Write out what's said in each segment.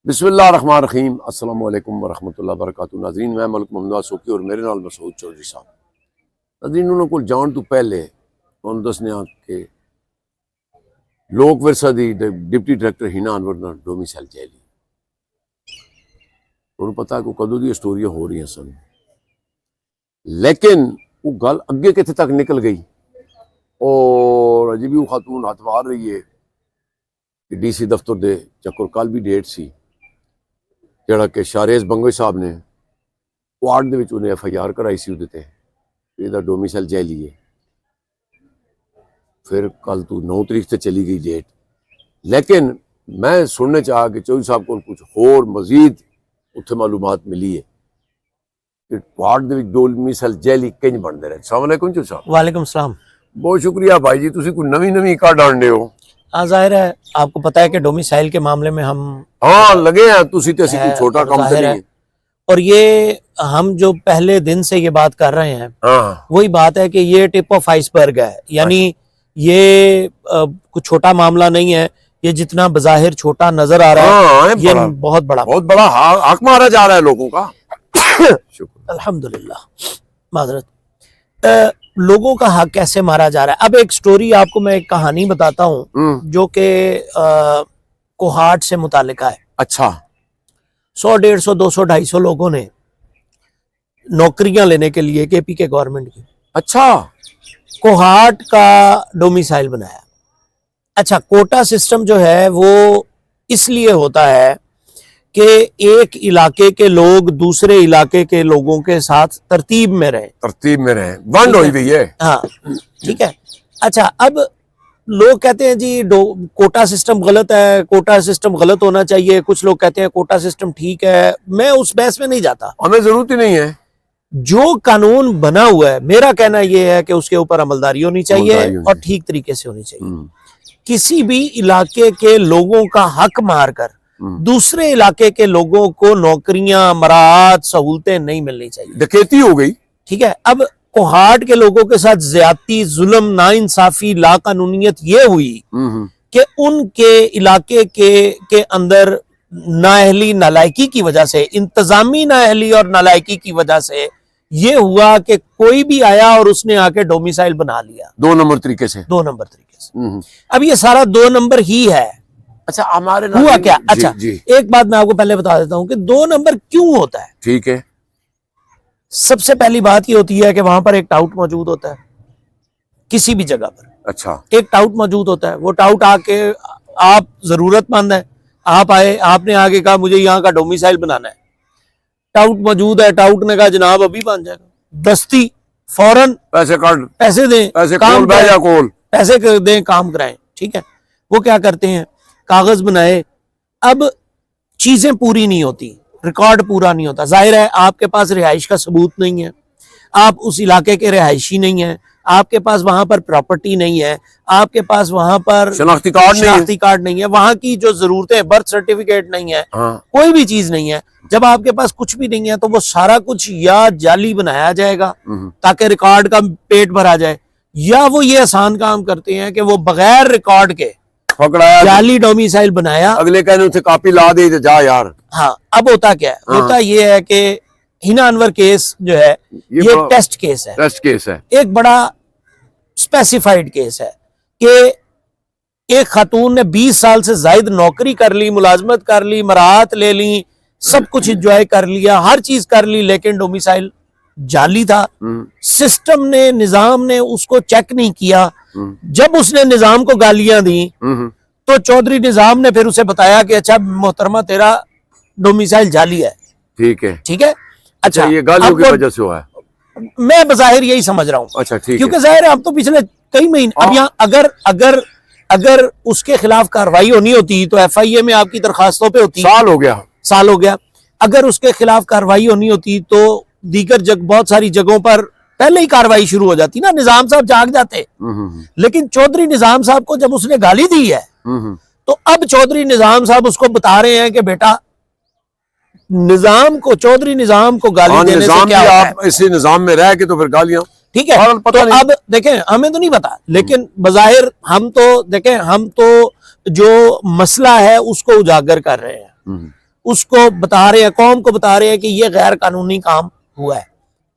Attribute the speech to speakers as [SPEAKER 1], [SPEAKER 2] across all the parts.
[SPEAKER 1] बिस्मिल्लाहिर्रहमानिर्रहीम अस्सलाम वालेकुम वरहमतुल्लाहि वबरकातुहू। नाज़रीन, मैं मलिक मोहम्मद सोकी और मेरे नाल मसूद चौधरी साहब। नाज़रीन, उन्होंने को जान तो पहले तुहानू दसने कि लोक विरसा दी डिप्टी डायरैक्टर हिना अनवर नाल डोमिसाइल जैली। तुहानू पता है कि कदों दी स्टोरियां हो रही सन, लेकिन वो गल अगे कित्थे तक निकल गई और अजे भी वो खातून हथ मार रही है कि DC दफ्तर दे चक्कर कल भी डेट सी जिहड़ा कि शारेज बंगोई साहब ने वार्ड दे विच उन्हें FIR कराई सी उहदे ते इहदा डोमिसाइल जैली है। फिर कल तू 9 तरीक से चली गई डेट, लेकिन मैं सुनने चाहा कि चौधरी साहब को कुछ होर मजीद उत्थे मालूमात मिली है कि वार्ड दे विच डोमिसाइल जैली किंज बनदे रहे। अस्सलाम वालेकुम चौधरी साहब।
[SPEAKER 2] वालेकुम सलाम।
[SPEAKER 1] बहुत शुक्रिया भाई जी, तुसी कोई नवी का डांडे हो।
[SPEAKER 2] हाँ, जाहिर है आपको पता है कि डोमिसाइल के मामले में हम
[SPEAKER 1] लगे हैं, तुसी ते कोई छोटा काम तो नहीं है।
[SPEAKER 2] और ये हम जो पहले दिन से ये बात कर रहे हैं वही बात है कि ये टिप ऑफ आइसबर्ग है, यानी ये कुछ छोटा मामला नहीं है। ये जितना बज़ाहिर छोटा नजर आ रहा है ये बहुत बड़ा
[SPEAKER 1] हक मारा जा रहा है लोगों का।
[SPEAKER 2] शुक्र अल्हम्दुलिल्लाह। माजरत, लोगों का हक कैसे मारा जा रहा है। अब एक स्टोरी आपको मैं एक कहानी बताता हूँ जो कि कोहाट से मुतालिका है।
[SPEAKER 1] अच्छा।
[SPEAKER 2] 100, 150, 200, 250 लोगों ने नौकरियां लेने के लिए KP के गवर्नमेंट की कोहाट का डोमिसाइल बनाया। अच्छा, कोटा सिस्टम जो है वो इसलिए होता है कि एक इलाके के लोग दूसरे इलाके के लोगों के साथ तरतीब में रहे
[SPEAKER 1] वंड हुई हुई है।
[SPEAKER 2] हाँ, ठीक है। अच्छा, अब लोग कहते हैं जी कोटा सिस्टम गलत है, कोटा सिस्टम गलत होना चाहिए। कुछ लोग कहते हैं कोटा सिस्टम ठीक है। मैं उस बहस में नहीं जाता,
[SPEAKER 1] हमें जरूरत ही नहीं है।
[SPEAKER 2] जो कानून बना हुआ है मेरा कहना यह है कि उसके ऊपर अमलदारी होनी चाहिए और ठीक तरीके से होनी चाहिए। किसी भी इलाके के लोगों का हक मारकर दूसरे इलाके के लोगों को नौकरियां, मराहत, सहूलतें नहीं मिलनी चाहिए।
[SPEAKER 1] डकैती हो गई।
[SPEAKER 2] ठीक है। अब कोहाट के लोगों के साथ ज्यादती, जुल्म, नाइंसाफी, लाकानूनियत ये हुई कि उनके इलाके के अंदर नाअहली, नालायकी की वजह से, इंतजामी नाअहली और नालायकी की वजह से ये हुआ कि कोई भी आया और उसने आके डोमिसाइल बना लिया
[SPEAKER 1] 2 नंबर तरीके से।
[SPEAKER 2] अब ये सारा 2 नंबर ही है।
[SPEAKER 1] अच्छा, हमारे
[SPEAKER 2] हुआ क्या? अच्छा, एक बात मैं आपको पहले बता देता हूं कि 2 नंबर क्यों होता है।
[SPEAKER 1] ठीक है।
[SPEAKER 2] सबसे पहली बात ये होती है कि वहां पर एक टाउट मौजूद होता है किसी भी जगह पर।
[SPEAKER 1] अच्छा।
[SPEAKER 2] एक टाउट मौजूद होता है, वो टाउट आके, आप जरूरतमंद है, आप आए, आपने आगे कहा मुझे यहाँ का डोमिसाइल बनाना है। टाउट मौजूद है, टाउट ने कहा जनाब अभी बन जाएगा। दस्ती फौरन पैसे काट, पैसे दें, काम करें, पैसे दें, काम कराएं। ठीक है। वो क्या करते हैं, कागज बनाए। अब चीजें पूरी नहीं होती, रिकॉर्ड पूरा नहीं होता। जाहिर है आपके पास रिहाइश का सबूत नहीं है, आप उस इलाके के रिहायशी नहीं है, आपके पास वहां पर प्रॉपर्टी नहीं है, आपके पास वहां पर शनाख्ती कार्ड नहीं है, वहां की जो जरूरतें, बर्थ सर्टिफिकेट नहीं है, कोई भी चीज नहीं है। जब आपके पास कुछ भी नहीं है तो वो सारा कुछ या जाली बनाया जाएगा ताकि रिकॉर्ड का पेट भरा जाए, या वो ये आसान काम करते हैं कि वो बगैर रिकॉर्ड के जाली डोमिसाइल बनाया,
[SPEAKER 1] अगले कहने उसे कॉपी ला दे जा यार।
[SPEAKER 2] हाँ, अब होता क्या है? होता ये है कि हिना अनवर केस जो है ये टेस्ट केस है। एक बड़ा स्पेसिफाइड केस है कि एक खातून ने 20 साल से ज्यादा नौकरी कर ली, मुलाजमत कर ली, मराहत ले ली, सब कुछ एंजॉय कर लिया, हर चीज कर ली, लेकिन डोमिसाइल जाली था। सिस्टम ने, निजाम ने उसको चेक नहीं किया। जब उसने निजाम को गालियां दी तो चौधरी निजाम ने फिर उसे बताया कि अच्छा मोहतरमा तेरा डोमिसाइल जाली है। ठीक है। अच्छा,
[SPEAKER 1] ये गालियों की वजह से हुआ है,
[SPEAKER 2] मैं बज़ाहिर यही समझ रहा हूँ।
[SPEAKER 1] अच्छा, ठीक है।
[SPEAKER 2] क्योंकि जाहिर है अब तो पिछले कई महीने, अब यहाँ अगर उसके खिलाफ कार्रवाई होनी होती तो FIA में आपकी दरखास्तों पे होती।
[SPEAKER 1] साल हो गया। अगर उसके खिलाफ कार्रवाई होनी होती तो दीगर बहुत सारी जगहों पर पहले ही कार्रवाई शुरू हो जाती ना, निजाम साहब जाग जाते। लेकिन चौधरी निजाम साहब को जब उसने गाली दी है तो अब चौधरी निजाम साहब उसको बता रहे हैं कि बेटा चौधरी निजाम को गाली देने से क्या होता है? इसी निजाम में रह के तो फिर गालियां।
[SPEAKER 2] ठीक है। तो अब देखें, हमें तो नहीं पता, लेकिन बज़ाहिर हम तो जो मसला है उसको उजागर कर रहे हैं। उसको बता रहे हैं, कौम को बता रहे हैं कि ये गैर कानूनी काम हुआ है।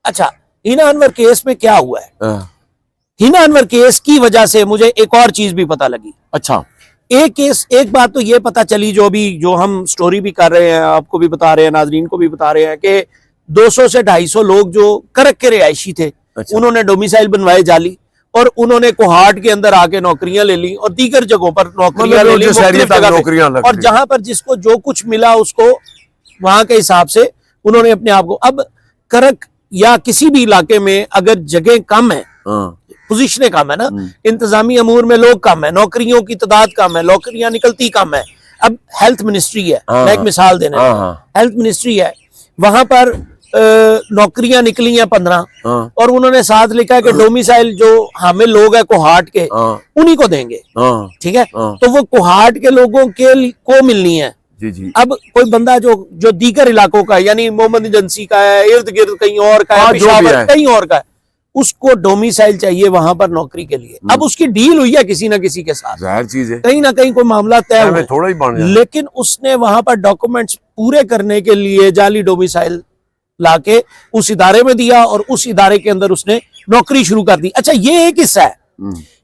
[SPEAKER 2] अच्छा, हिना अनवर केस में क्या हुआ है? हिना अनवर केस की वजह से मुझे एक और चीज भी पता लगी।
[SPEAKER 1] अच्छा,
[SPEAKER 2] एक बात तो ये पता चली, जो हम स्टोरी भी कर रहे हैं, आपको भी बता रहे हैं, नाजरीन को भी बता रहे हैं, कि 200 से 250 लोग जो करक के रिहायशी थे,
[SPEAKER 1] अच्छा।
[SPEAKER 2] उन्होंने डोमिसाइल बनवाए जाली, और उन्होंने कोहाट के अंदर आके नौकरियां ले ली और दीगर जगहों पर नौकरियां ले ली, मुख्तलिफ जगह पे।
[SPEAKER 1] नौकरियां लग
[SPEAKER 2] और
[SPEAKER 1] गई।
[SPEAKER 2] जहां पर जिसको जो कुछ मिला उसको वहां के हिसाब से उन्होंने अपने आप को, अब करक या किसी भी इलाके में अगर जगह कम है, पोजीशनें कम है ना, इंतजामी अमूर में लोग कम है, नौकरियों की तादाद कम है, नौकरियां निकलती कम है। अब हेल्थ मिनिस्ट्री है, मैं एक मिसाल देने, हेल्थ मिनिस्ट्री है, वहां पर नौकरियां निकली हैं 15, और उन्होंने साथ लिखा है कि डोमिसाइल जो हामिल लोग हैं कोहाट के, उन्हीं को देंगे। ठीक है, तो वो कोहाट के लोगों को मिलनी है।
[SPEAKER 1] जी जी।
[SPEAKER 2] अब कोई बंदा जो दीगर इलाकों का, यानी मोहम्मद एजेंसी का है, इर्द गिर्द कहीं और का है, पेशावर कहीं और का है, उसको डोमिसाइल चाहिए वहां पर नौकरी के लिए। अब उसकी डील हुई है किसी ना किसी के साथ,
[SPEAKER 1] जाहिर चीज है,
[SPEAKER 2] कहीं ना कहीं कोई मामला तय हुआ,
[SPEAKER 1] थोड़ा ही बन जाए।
[SPEAKER 2] लेकिन उसने वहां पर डॉक्यूमेंट्स पूरे करने के लिए जाली डोमिसाइल लाके उस इदारे में दिया, और उस इदारे के अंदर उसने नौकरी शुरू कर दी। अच्छा, ये एक हिस्सा है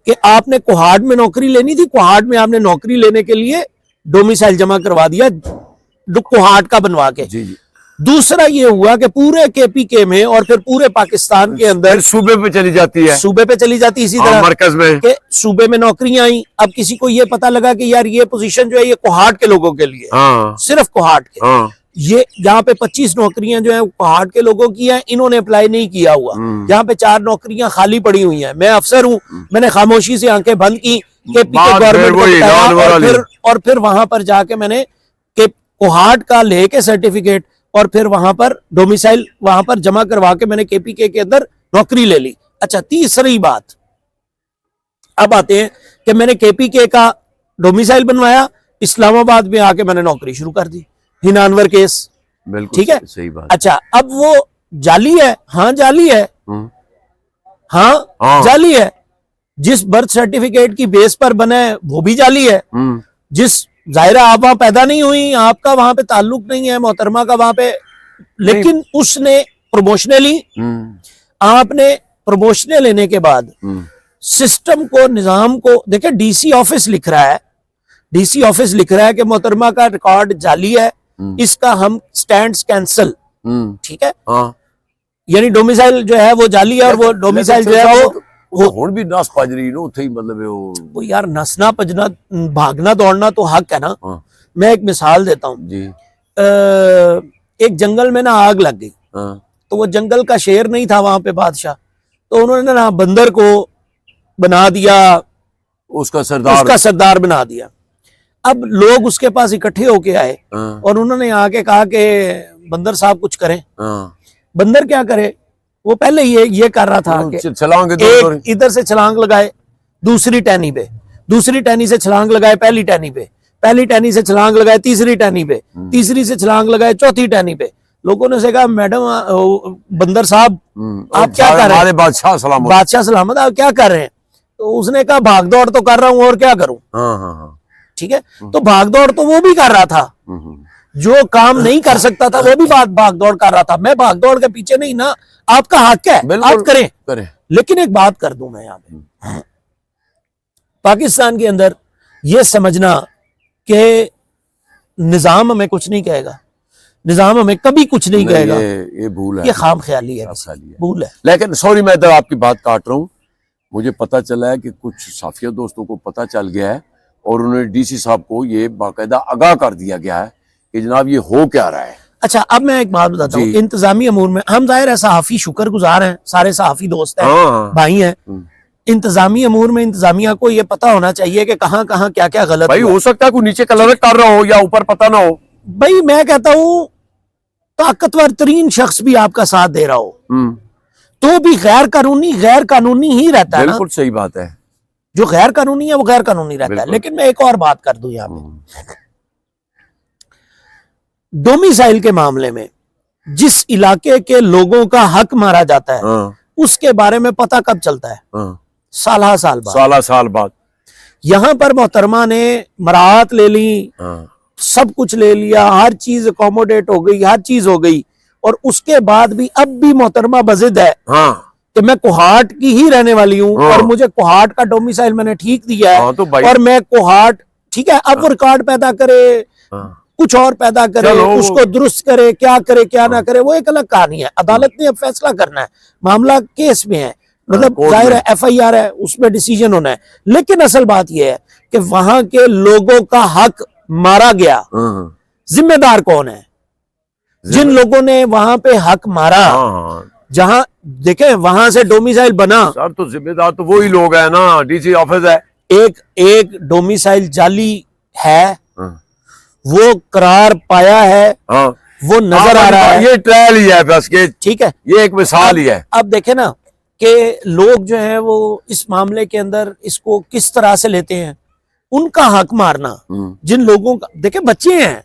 [SPEAKER 2] कि आपने कोहाट में नौकरी लेनी थी, कोहाट में आपने नौकरी लेने के लिए डोमिसाइल जमा करवा दिया कोहाट का बनवा के।
[SPEAKER 1] जी जी।
[SPEAKER 2] दूसरा ये हुआ कि पूरे केपीके में और फिर पूरे पाकिस्तान के अंदर
[SPEAKER 1] सूबे पे चली जाती है,
[SPEAKER 2] सूबे पे चली जाती, इसी तरह
[SPEAKER 1] मरकज में
[SPEAKER 2] के सूबे में नौकरियां आई। अब किसी को ये पता लगा कि यार ये पोजीशन जो है ये कोहाट के लोगों के लिए, सिर्फ कोहाट के, ये यहाँ पे 25 नौकरियां जो है कोहाट के लोगों की हैं, इन्होंने अप्लाई नहीं किया हुआ। यहाँ पे 4 नौकरियां खाली पड़ी हुई हैं। मैं अफसर हूँ, मैंने खामोशी से आंखें बंद की, केपीके गवर्नमेंट को बताया, और फिर वहां पर जाके मैंने कोहाट का लेके सर्टिफिकेट, और फिर वहां पर डोमिसाइल वहां पर जमा करवा के मैंने केपीके के अंदर नौकरी ले ली। अच्छा, तीसरी बात, अब आते हैं कि मैंने केपीके का डोमिसाइल बनवाया, इस्लामाबाद में आके मैंने नौकरी शुरू कर दी। हिना अनवर केस,
[SPEAKER 1] बिल्कुल
[SPEAKER 2] ठीक है,
[SPEAKER 1] सही बात।
[SPEAKER 2] अच्छा, अब वो जाली है, हाँ जाली है, हाँ जाली है। जिस बर्थ सर्टिफिकेट की बेस पर बना है वो भी जाली है। जिस जाहिर है आप वहां पैदा नहीं हुई, आपका वहां पे ताल्लुक नहीं है मोहतरमा का वहां पे, लेकिन उसने प्रमोशनली, आपने प्रमोशनल लेने के बाद सिस्टम को, निजाम को देखे, डीसी ऑफिस लिख रहा है, डीसी ऑफिस लिख रहा है कि मोहतरमा का रिकॉर्ड जाली है, इसका हम स्टैंड कैंसल, ठीक है, यानी डोमिसाइल जो है वो जाली है, और वो डोमिसाइल जो है वो
[SPEAKER 1] हुण भी नस भज रही नो, उत्थे ही मतलब
[SPEAKER 2] वो यार नसना भजना भागना दौड़ना तो हक है ना। मैं एक मिसाल देता हूँ
[SPEAKER 1] जी।
[SPEAKER 2] एक जंगल में ना आग लग गई, तो वो जंगल का शेर नहीं था वहां पे बादशाह, तो उन्होंने ना बंदर को बना दिया
[SPEAKER 1] उसका सरदार
[SPEAKER 2] बना दिया। अब लोग उसके पास इकट्ठे होके आए और उन्होंने आके कहा कि बंदर साहब कुछ करें। बंदर क्या करे, वो पहले ये कर रहा था कि
[SPEAKER 1] छलांग
[SPEAKER 2] एक इधर से छलांग लगाए दूसरी टहनी पे, दूसरी टहनी से छलांग लगाए पहली टहनी पे, पहली टहनी से छलांग लगाए तीसरी टहनी पे, तीसरी से छलांग लगाए चौथी टहनी पे। लोगों ने से कहा मैडम बंदर साहब आप क्या कर रहे हैं, बादशाह सलामत आप क्या कर रहे हैं? तो उसने कहा भाग दौड़ तो कर रहा हूं और क्या करूं। ठीक है, तो भाग दौड़ तो वो भी कर रहा था, जो काम नहीं कर सकता था वो भी भाग दौड़ कर रहा था। मैं भाग दौड़ के पीछे नहीं ना, आपका हक है आप करें। लेकिन एक बात कर दूं मैं यहाँ पे, पाकिस्तान के अंदर ये समझना कि निजाम हमें कुछ नहीं कहेगा, निजाम हमें कभी कुछ नहीं कहेगा,
[SPEAKER 1] ये भूल है,
[SPEAKER 2] ये खाम ख्याली है, भूल है।
[SPEAKER 1] लेकिन सॉरी मैं इधर आपकी बात काट रहा हूँ, मुझे पता चला है कि कुछ साफिया दोस्तों को पता चल गया है और उन्होंने डीसी साहब को ये बाकायदा आगाह कर दिया गया है कि जनाब ये हो क्या रहा है। अच्छा,
[SPEAKER 2] अब मैं एक बात बताता हूँ, इंतजामी अमूर में हम जाहिर है सहाफी शुक्रगुजार हैं, सारे सहाफी दोस्त हैं, भाई हैं। इंतजामी अमूर में इंतजामिया को ये पता होना चाहिए कि कहाँ कहाँ क्या क्या गलत
[SPEAKER 1] भाई हो सकता है कोई नीचे कलर कर रहा हो या ऊपर पता ना हो।
[SPEAKER 2] भाई मैं कहता हूँ ताकतवर तरीन शख्स भी आपका साथ दे रहा हो तो भी गैर कानूनी ही रहता है।
[SPEAKER 1] बिल्कुल सही बात है,
[SPEAKER 2] जो गैर कानूनी है वो गैर कानूनी रहता है। लेकिन मैं एक और बात कर दूं यहाँ पे, डोमिसाइल के मामले में जिस इलाके के लोगों का हक मारा जाता है उसके बारे में पता कब चलता है? साल बाद।
[SPEAKER 1] साल बाद।
[SPEAKER 2] यहां पर मोहतरमा ने मराहत ले ली, सब कुछ ले लिया, हर चीज अकोमोडेट हो गई, हर चीज हो गई, और उसके बाद भी अब भी मोहतरमा बजिद है
[SPEAKER 1] हाँ
[SPEAKER 2] कि मैं कोहाट की ही रहने वाली हूँ
[SPEAKER 1] हाँ।
[SPEAKER 2] और मुझे कोहाट का डोमिसाइल मैंने ठीक दिया है,
[SPEAKER 1] हाँ, तो भाई
[SPEAKER 2] और मैं कोहाट, ठीक है, अब वो रिकॉर्ड पैदा करे,
[SPEAKER 1] हाँ,
[SPEAKER 2] कुछ और पैदा करे,
[SPEAKER 1] चलो,
[SPEAKER 2] उसको दुरुस्त करे, क्या ना करे, वो एक अलग कहानी है। अदालत ने अब फैसला करना है, मामला केस में है, मतलब
[SPEAKER 1] कोर्ट
[SPEAKER 2] जाहिर
[SPEAKER 1] में।
[SPEAKER 2] है FIR है, उसमें डिसीजन होना है। लेकिन असल बात यह है कि वहां के लोगों का हक मारा गया,
[SPEAKER 1] हाँ,
[SPEAKER 2] जिम्मेदार कौन है? जिन लोगों ने वहां पे हक मारा,
[SPEAKER 1] हाँ हाँ
[SPEAKER 2] जहां देखे वहां से डोमिसाइल बना,
[SPEAKER 1] सर, तो जिम्मेदार तो वही लोग है ना, DC ऑफिस है।
[SPEAKER 2] एक डोमिसाइल जाली है,
[SPEAKER 1] हाँ
[SPEAKER 2] वो करार पाया है,
[SPEAKER 1] हाँ,
[SPEAKER 2] वो नजर आ रहा है,
[SPEAKER 1] ये ट्रायल ही है बस के,
[SPEAKER 2] ठीक है।
[SPEAKER 1] ये एक मिसाल ही है।
[SPEAKER 2] अब देखे ना कि लोग जो है वो इस मामले के अंदर इसको किस तरह से लेते हैं, उनका हक मारना, जिन लोगों का, देखे बच्चे हैं,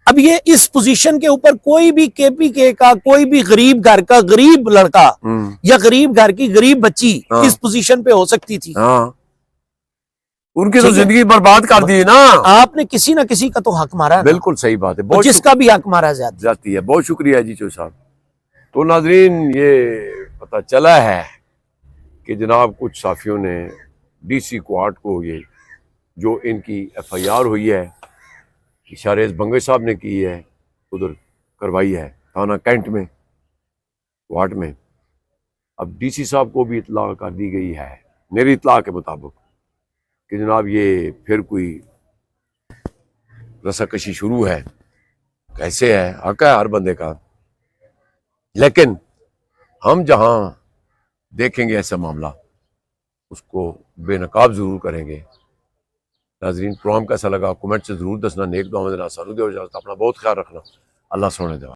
[SPEAKER 2] अब ये इस पोजीशन के ऊपर कोई भी KPK का कोई भी गरीब घर का गरीब लड़का या गरीब घर की गरीब बच्ची
[SPEAKER 1] हाँ।
[SPEAKER 2] इस पोजीशन पे हो सकती थी।
[SPEAKER 1] हाँ, उनकी तो
[SPEAKER 2] ठीक है।
[SPEAKER 1] जिंदगी बर्बाद कर दी है ना।
[SPEAKER 2] आपने किसी ना किसी का तो हक मारा है ना।
[SPEAKER 1] बिल्कुल सही बात है,
[SPEAKER 2] और
[SPEAKER 1] बहुत
[SPEAKER 2] जिसका भी हक मारा जाता
[SPEAKER 1] जाती है। बहुत शुक्रिया जी चो साहब। तो नाजरीन, ये पता चला है कि जनाब कुछ साफियों ने DC कोर्ट को, ये जो इनकी FIR हुई है, इशारेज बंगे साहब ने की है, उधर करवाई है थाना कैंट में, कोर्ट में। अब DC साहब को भी इतला कर दी गई है मेरी इतला के मुताबिक कि जनाब ये फिर कोई रस्साकशी शुरू है। कैसे है, हक है हर बंदे का, लेकिन हम जहां देखेंगे ऐसा मामला, उसको बेनकाब जरूर करेंगे। नाजरीन, प्रोग्राम कैसा लगा कमेंट से जरूर दसना। नेक दुआ में देना, सारू दे, अपना बहुत ख्याल रखना। अल्लाह सोने दे।